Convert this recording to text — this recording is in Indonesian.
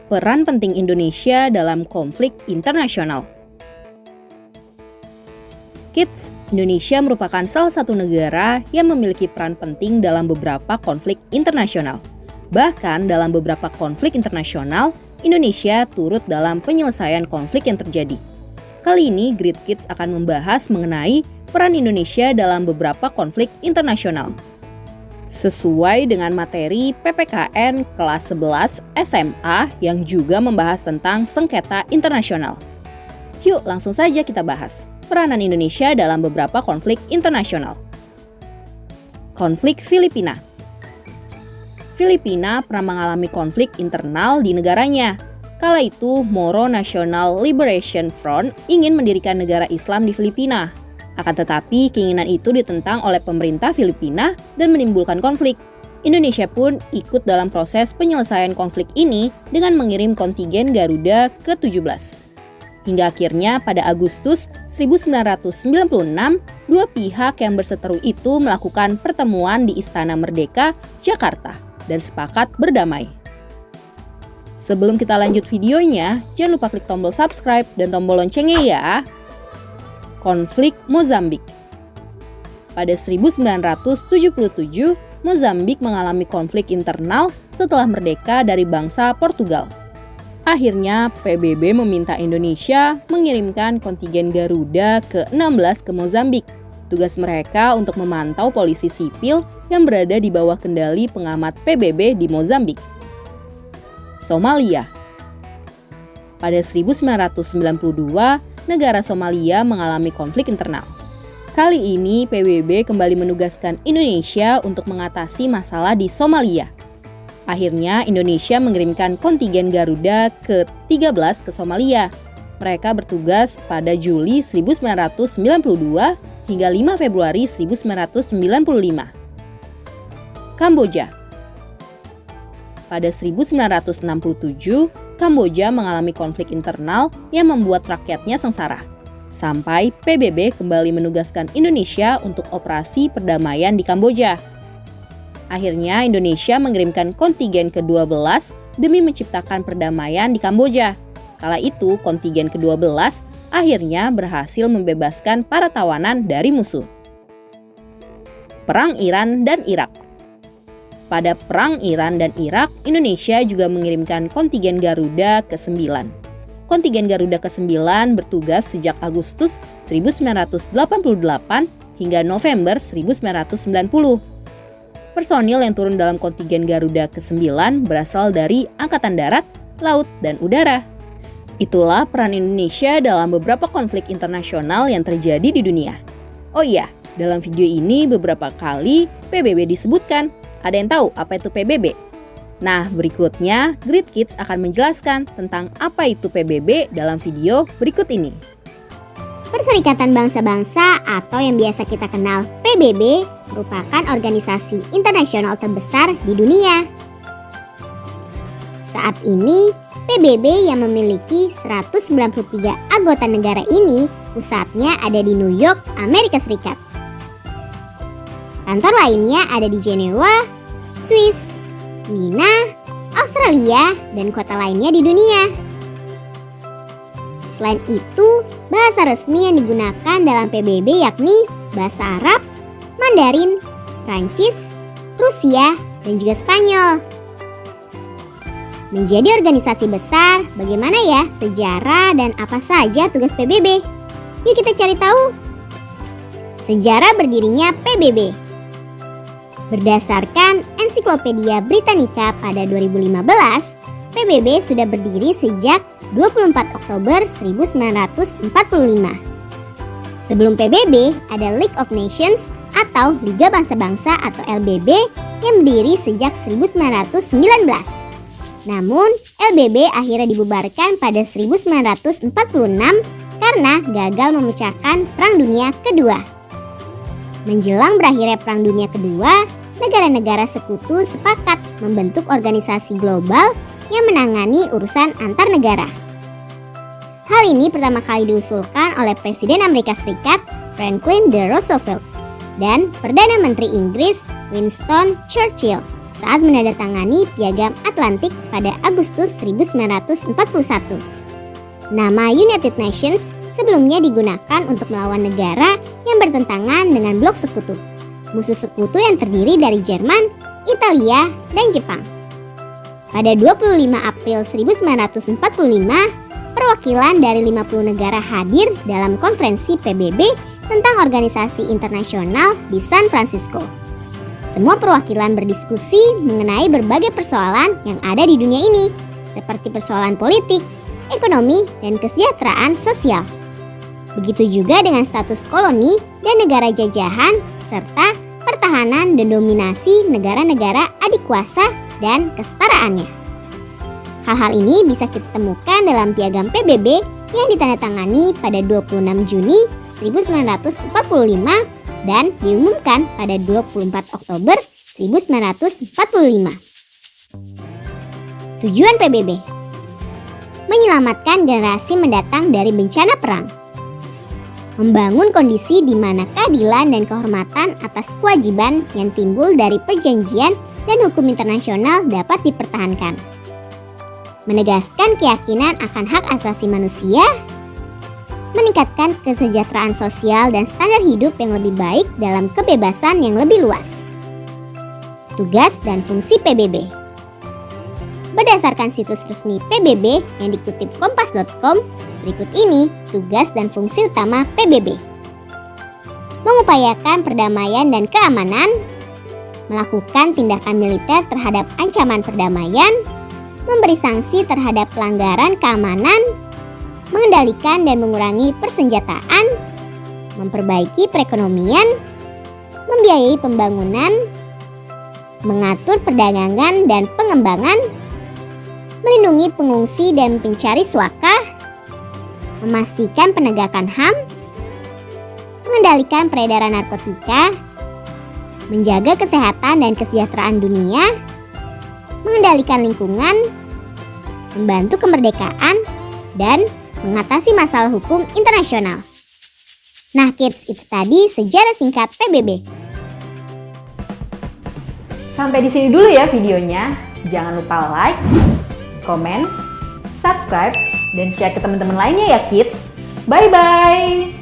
Peran penting Indonesia dalam konflik internasional. Kids, Indonesia merupakan salah satu negara yang memiliki peran penting dalam beberapa konflik internasional. Bahkan dalam beberapa konflik internasional, Indonesia turut dalam penyelesaian konflik yang terjadi. Kali ini, Great Kids akan membahas mengenai peran Indonesia dalam beberapa konflik internasional. Sesuai dengan materi PPKN kelas 11 SMA yang juga membahas tentang sengketa internasional. Yuk langsung saja kita bahas peranan Indonesia dalam beberapa konflik internasional. Konflik Filipina. Filipina pernah mengalami konflik internal di negaranya. Kala itu, Moro National Liberation Front ingin mendirikan negara Islam di Filipina. Akan tetapi, keinginan itu ditentang oleh pemerintah Filipina dan menimbulkan konflik. Indonesia pun ikut dalam proses penyelesaian konflik ini dengan mengirim kontingen Garuda ke-17. Hingga akhirnya pada Agustus 1996, dua pihak yang berseteru itu melakukan pertemuan di Istana Merdeka, Jakarta, dan sepakat berdamai. Sebelum kita lanjut videonya, jangan lupa klik tombol subscribe dan tombol loncengnya ya. Konflik Mozambik. Pada 1977, Mozambik mengalami konflik internal setelah merdeka dari bangsa Portugal. Akhirnya, PBB meminta Indonesia mengirimkan kontingen Garuda ke-16 ke Mozambik. Tugas mereka untuk memantau polisi sipil yang berada di bawah kendali pengamat PBB di Mozambik. Somalia. Pada 1992, negara Somalia mengalami konflik internal. Kali ini PBB kembali menugaskan Indonesia untuk mengatasi masalah di Somalia. Akhirnya Indonesia mengirimkan kontingen Garuda ke-13 ke Somalia. Mereka bertugas pada Juli 1992 hingga 5 Februari 1995. Kamboja. Pada 1967, Kamboja mengalami konflik internal yang membuat rakyatnya sengsara. Sampai PBB kembali menugaskan Indonesia untuk operasi perdamaian di Kamboja. Akhirnya Indonesia mengirimkan kontingen ke-12 demi menciptakan perdamaian di Kamboja. Kala itu kontingen ke-12 akhirnya berhasil membebaskan para tawanan dari musuh. Perang Iran dan Irak. Pada Perang Iran dan Irak, Indonesia juga mengirimkan kontingen Garuda ke-9. Kontingen Garuda ke-9 bertugas sejak Agustus 1988 hingga November 1990. Personil yang turun dalam kontingen Garuda ke-9 berasal dari Angkatan Darat, Laut, dan Udara. Itulah peran Indonesia dalam beberapa konflik internasional yang terjadi di dunia. Oh iya, dalam video ini beberapa kali PBB disebutkan. Ada yang tahu apa itu PBB? Nah, berikutnya Great Kids akan menjelaskan tentang apa itu PBB dalam video berikut ini. Perserikatan Bangsa-Bangsa atau yang biasa kita kenal PBB merupakan organisasi internasional terbesar di dunia. Saat ini, PBB yang memiliki 193 anggota negara ini pusatnya ada di New York, Amerika Serikat. Kantor lainnya ada di Jenewa, Swiss, Wina, Australia, dan kota lainnya di dunia. Selain itu, bahasa resmi yang digunakan dalam PBB yakni bahasa Arab, Mandarin, Prancis, Rusia, dan juga Spanyol. Menjadi organisasi besar, bagaimana ya sejarah dan apa saja tugas PBB? Yuk kita cari tahu. Sejarah berdirinya PBB. Berdasarkan Ensiklopedia Britannica pada 2015, PBB sudah berdiri sejak 24 Oktober 1945. Sebelum PBB, ada League of Nations atau Liga Bangsa-Bangsa atau LBB yang berdiri sejak 1919. Namun, LBB akhirnya dibubarkan pada 1946 karena gagal memecahkan Perang Dunia Kedua. Menjelang berakhirnya Perang Dunia Kedua, negara-negara sekutu sepakat membentuk organisasi global yang menangani urusan antar negara. Hal ini pertama kali diusulkan oleh Presiden Amerika Serikat Franklin D. Roosevelt dan Perdana Menteri Inggris Winston Churchill saat menandatangani Piagam Atlantik pada Agustus 1941. Nama United Nations sebelumnya digunakan untuk melawan negara yang bertentangan dengan blok sekutu. Musuh sekutu yang terdiri dari Jerman, Italia, dan Jepang. Pada 25 April 1945, perwakilan dari 50 negara hadir dalam konferensi PBB tentang organisasi internasional di San Francisco. Semua perwakilan berdiskusi mengenai berbagai persoalan yang ada di dunia ini, seperti persoalan politik, ekonomi, dan kesejahteraan sosial. Begitu juga dengan status koloni dan negara jajahan, serta pertahanan dan dominasi negara-negara adik kuasa dan kesetaraannya. Hal-hal ini bisa kita temukan dalam Piagam PBB yang ditandatangani pada 26 Juni 1945 dan diumumkan pada 24 Oktober 1945. Tujuan PBB: menyelamatkan generasi mendatang dari bencana perang, membangun kondisi di mana keadilan dan kehormatan atas kewajiban yang timbul dari perjanjian dan hukum internasional dapat dipertahankan, menegaskan keyakinan akan hak asasi manusia, meningkatkan kesejahteraan sosial dan standar hidup yang lebih baik dalam kebebasan yang lebih luas. Tugas dan fungsi PBB. Berdasarkan situs resmi PBB yang dikutip kompas.com, berikut ini tugas dan fungsi utama PBB. Mengupayakan perdamaian dan keamanan, melakukan tindakan militer terhadap ancaman perdamaian, memberi sanksi terhadap pelanggaran keamanan, mengendalikan dan mengurangi persenjataan, memperbaiki perekonomian, membiayai pembangunan, mengatur perdagangan dan pengembangan, melindungi pengungsi dan pencari suaka, memastikan penegakan HAM, mengendalikan peredaran narkotika, menjaga kesehatan dan kesejahteraan dunia, mengendalikan lingkungan, membantu kemerdekaan, dan mengatasi masalah hukum internasional. Nah kids, itu tadi sejarah singkat PBB. Sampai di sini dulu ya videonya. Jangan lupa like, komen, subscribe, dan share ke teman-teman lainnya ya kids. Bye-bye!